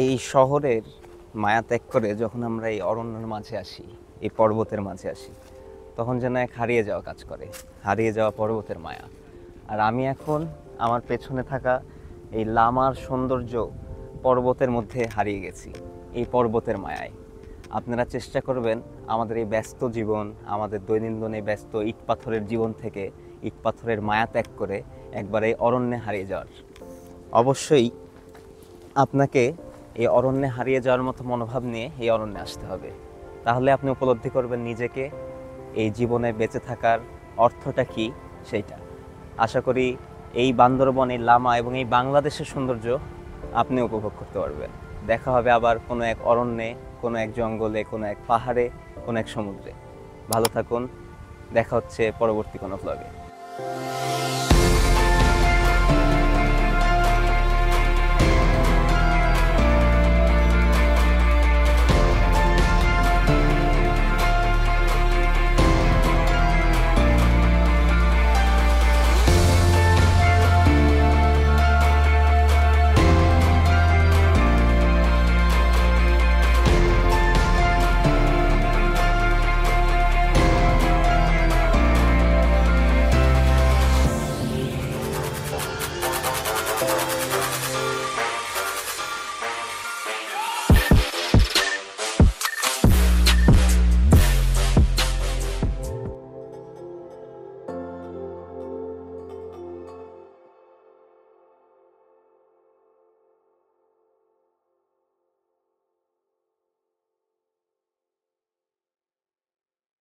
এই শহরের মায়া ত্যাগ করে যখন আমরা এই অরণ্যের মাঝে আসি, এই পর্বতের মাঝে আসি, তখন যেন এক হারিয়ে যাওয়া কাজ করে, হারিয়ে যাওয়া পর্বতের মায়া। আর আমি এখন আমার পেছনে থাকা এই লামার সৌন্দর্য পর্বতের মধ্যে হারিয়ে গেছি, এই পর্বতের মায়ায়। আপনারা চেষ্টা করবেন আমাদের এই ব্যস্ত জীবন, আমাদের দৈনন্দিন এই ব্যস্ত ইট পাথরের জীবন থেকে ইট পাথরের মায়া ত্যাগ করে একবার এই অরণ্যে হারিয়ে যাওয়ার। অবশ্যই আপনাকে এই অরণ্যে হারিয়ে যাওয়ার মতো মনোভাব নিয়ে এই অরণ্যে আসতে হবে। তাহলে আপনি উপলব্ধি করবেন নিজেকে, এই জীবনে বেঁচে থাকার অর্থটা কি সেইটা। আশা করি এই বান্দরবন, এই লামা এবং এই বাংলাদেশের সৌন্দর্য আপনি উপভোগ করতে পারবেন। দেখা হবে আবার কোনো এক অরণ্যে, কোনো এক জঙ্গলে, কোনো এক পাহাড়ে, কোনো এক সমুদ্রে। ভালো থাকুন, দেখা হচ্ছে পরবর্তী কোনো ব্লগে।